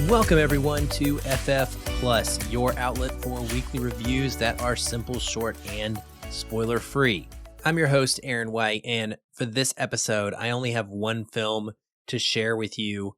Welcome everyone to FF Plus, your outlet for weekly reviews that are simple, short, and spoiler-free. I'm your host, Aaron White, and for this episode, I only have one film to share with you.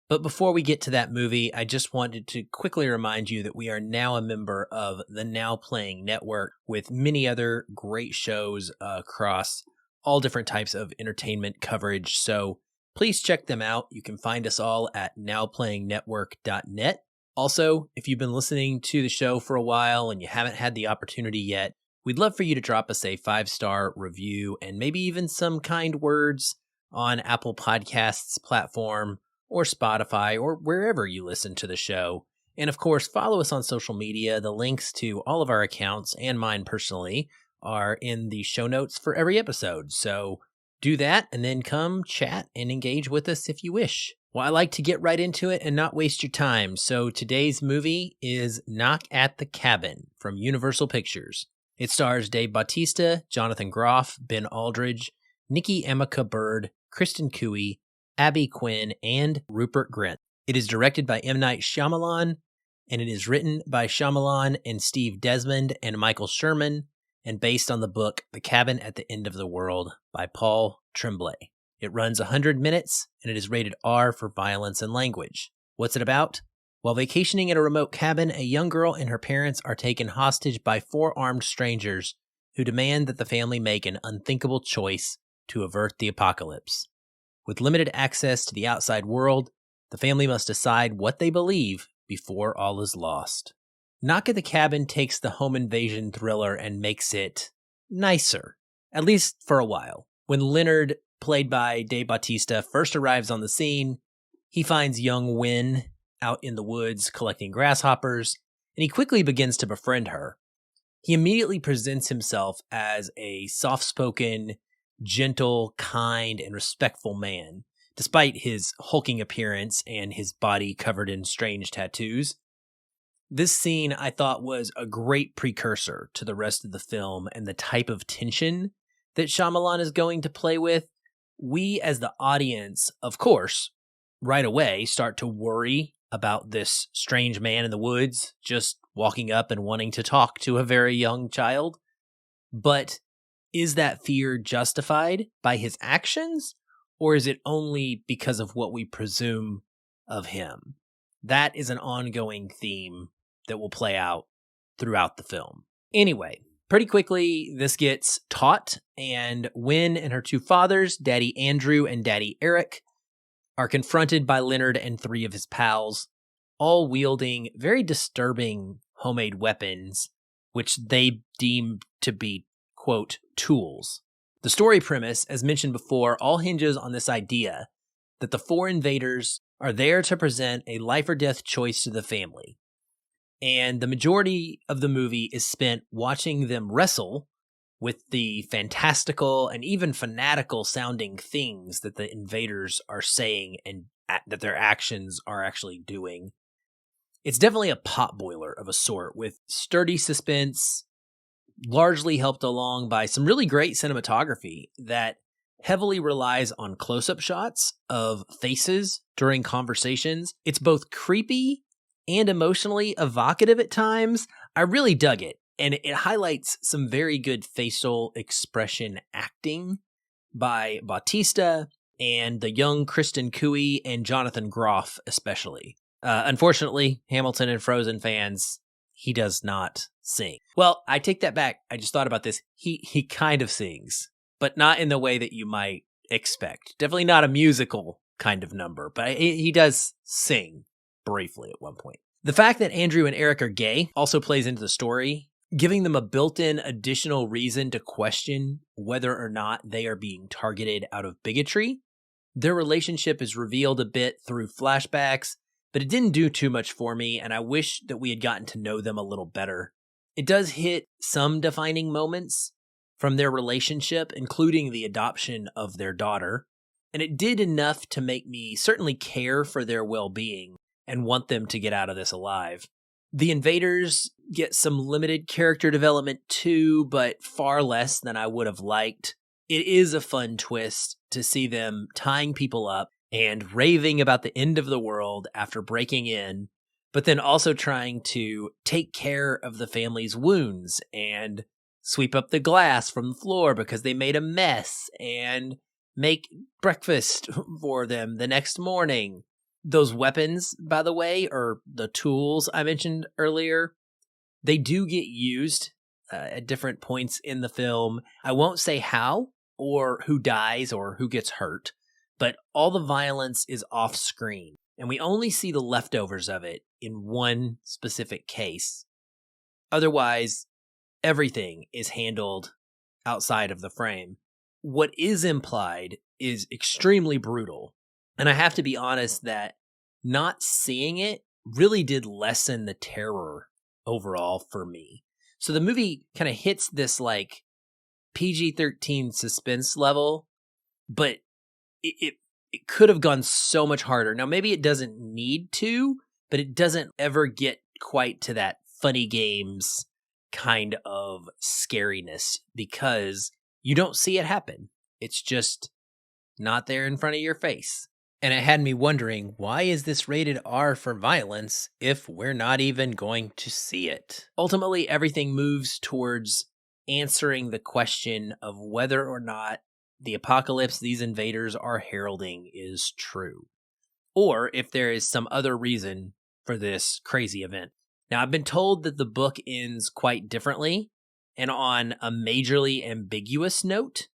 But before we get to that movie, I just wanted to quickly remind you that we are now a member of the Now Playing Network with many other great shows across all different types of entertainment coverage. So please check them out. You can find us all at nowplayingnetwork.net. Also, if you've been listening to the show for a while and you haven't had the opportunity yet, we'd love for you to drop us a 5-star review and maybe even some kind words on Apple Podcasts platform or Spotify or wherever you listen to the show. And of course, follow us on social media. The links to all of our accounts and mine personally are in the show notes for every episode. So do that and then come chat and engage with us if you wish. Well, I like to get right into it and not waste your time. So today's movie is Knock at the Cabin from Universal Pictures. It stars Dave Bautista, Jonathan Groff, Ben Aldridge, Nikki Emeka Bird, Kristen Cooey, Abby Quinn, and Rupert Grint. It is directed by M. Night Shyamalan, and it is written by Shyamalan and Steve Desmond and Michael Sherman, and based on the book The Cabin at the End of the World by Paul Tremblay. It runs 100 minutes, and it is rated R for violence and language. What's it about? While vacationing at a remote cabin, a young girl and her parents are taken hostage by 4 armed strangers who demand that the family make an unthinkable choice to avert the apocalypse. With limited access to the outside world, the family must decide what they believe before all is lost. Knock at the Cabin takes the home invasion thriller and makes it nicer, at least for a while. When Leonard, played by Dave Bautista, first arrives on the scene, he finds young Wynn out in the woods collecting grasshoppers, and he quickly begins to befriend her. He immediately presents himself as a soft-spoken, gentle, kind, and respectful man, despite his hulking appearance and his body covered in strange tattoos. This scene, I thought, was a great precursor to the rest of the film and the type of tension that Shyamalan is going to play with. We, as the audience, of course, right away start to worry about this strange man in the woods just walking up and wanting to talk to a very young child. But is that fear justified by his actions, or is it only because of what we presume of him? That is an ongoing theme that will play out throughout the film. Anyway, pretty quickly, this gets taut, and Wynn and her 2 fathers, Daddy Andrew and Daddy Eric, are confronted by Leonard and 3 of his pals, all wielding very disturbing homemade weapons, which they deem to be, quote, tools. The story premise, as mentioned before, all hinges on this idea that the 4 invaders are there to present a life or death choice to the family. And the majority of the movie is spent watching them wrestle with the fantastical and even fanatical sounding things that the invaders are saying and that their actions are actually doing. It's definitely a potboiler of a sort, with sturdy suspense, largely helped along by some really great cinematography that heavily relies on close-up shots of faces during conversations. It's both creepy and emotionally evocative at times. I really dug it, and it highlights some very good facial expression acting by Bautista and the young Kristen Cooey and Jonathan Groff especially. Unfortunately, Hamilton and Frozen fans, he does not sing. Well, I take that back. I just thought about this. He kind of sings, but not in the way that you might expect. Definitely not a musical kind of number, but he does sing briefly at one point. The fact that Andrew and Eric are gay also plays into the story, giving them a built-in additional reason to question whether or not they are being targeted out of bigotry. Their relationship is revealed a bit through flashbacks, but it didn't do too much for me, and I wish that we had gotten to know them a little better. It does hit some defining moments from their relationship, including the adoption of their daughter, and it did enough to make me certainly care for their well-being and want them to get out of this alive. The invaders get some limited character development too, but far less than I would have liked. It is a fun twist to see them tying people up and raving about the end of the world after breaking in, but then also trying to take care of the family's wounds and sweep up the glass from the floor because they made a mess and make breakfast for them the next morning. Those weapons, by the way, or the tools I mentioned earlier, they do get used at different points in the film. I won't say how or who dies or who gets hurt, but all the violence is off screen, and we only see the leftovers of it in one specific case. Otherwise, everything is handled outside of the frame. What is implied is extremely brutal, and I have to be honest that not seeing it really did lessen the terror overall for me. So the movie kind of hits this like PG-13 suspense level, but it could have gone so much harder. Now, maybe it doesn't need to, but it doesn't ever get quite to that funny games kind of scariness because you don't see it happen. It's just not there in front of your face. And it had me wondering, why is this rated R for violence if we're not even going to see it? Ultimately, everything moves towards answering the question of whether or not the apocalypse these invaders are heralding is true, or if there is some other reason for this crazy event. Now, I've been told that the book ends quite differently and on a majorly ambiguous note.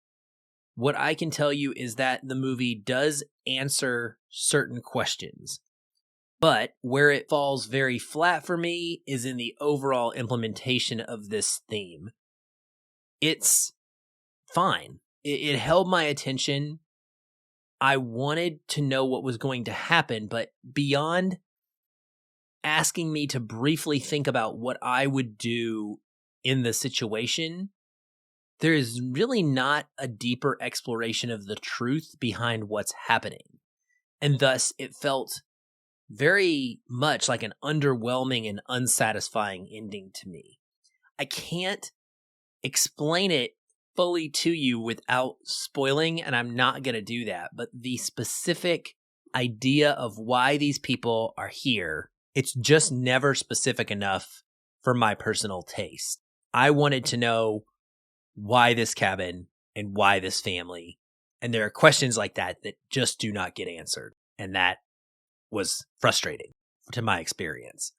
What I can tell you is that the movie does answer certain questions, but where it falls very flat for me is in the overall implementation of this theme. It's fine. It held my attention. I wanted to know what was going to happen, but beyond asking me to briefly think about what I would do in the situation, there is really not a deeper exploration of the truth behind what's happening. And thus, it felt very much like an underwhelming and unsatisfying ending to me. I can't explain it fully to you without spoiling, and I'm not going to do that. But the specific idea of why these people are here, it's just never specific enough for my personal taste. I wanted to know why this cabin and why this family. And there are questions like that that just do not get answered. And that was frustrating to my experience.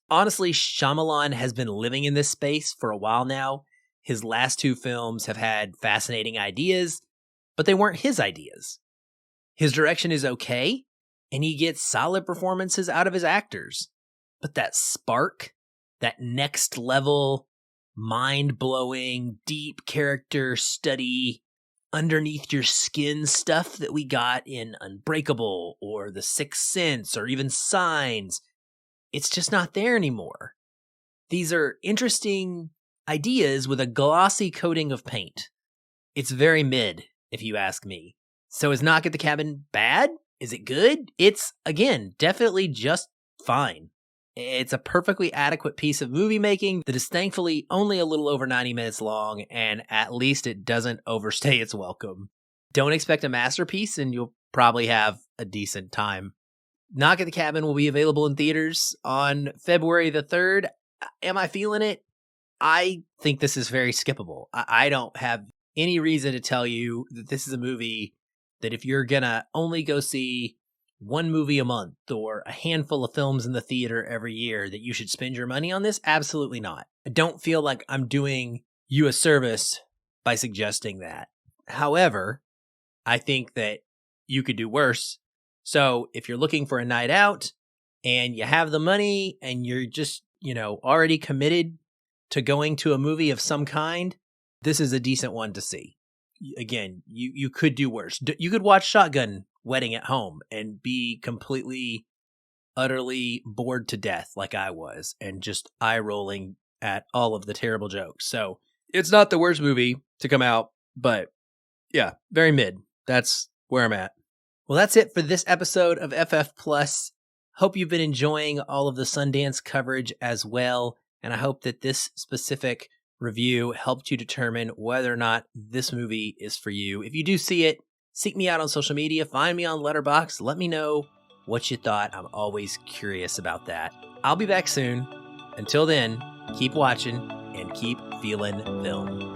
Honestly, Shyamalan has been living in this space for a while now. His last two films have had fascinating ideas, but they weren't his ideas. His direction is okay, and he gets solid performances out of his actors. But that spark, that next level, mind-blowing, deep character study, underneath your skin stuff that we got in Unbreakable or The Sixth Sense or even Signs, it's just not there anymore. These are interesting ideas with a glossy coating of paint. It's very mid, if you ask me. So is Knock at the Cabin bad? Is it good? It's, again, definitely just fine. It's a perfectly adequate piece of movie making that is thankfully only a little over 90 minutes long, and at least it doesn't overstay its welcome. Don't expect a masterpiece, and you'll probably have a decent time. Knock at the Cabin will be available in theaters on February the 3rd. Am I feeling it? I think this is very skippable. I don't have any reason to tell you that this is a movie that if you're gonna only go see one movie a month or a handful of films in the theater every year, that you should spend your money on this. Absolutely not. I don't feel like I'm doing you a service by suggesting that. However, I think that you could do worse. So if you're looking for a night out and you have the money and you're just, already committed to going to a movie of some kind, this is a decent one to see. Again, you could do worse. You could watch Shotgun Wedding at home and be completely, utterly bored to death like I was and just eye rolling at all of the terrible jokes. So it's not the worst movie to come out, but yeah, very mid. That's where I'm at. Well, that's it for this episode of FF Plus. Hope you've been enjoying all of the Sundance coverage as well. And I hope that this specific review helped you determine whether or not this movie is for you. If you do see it, Seek me out on social media, find me on Letterboxd, let me know what you thought. I'm always curious about that. I'll be back soon. Until then, keep watching and keep feeling film.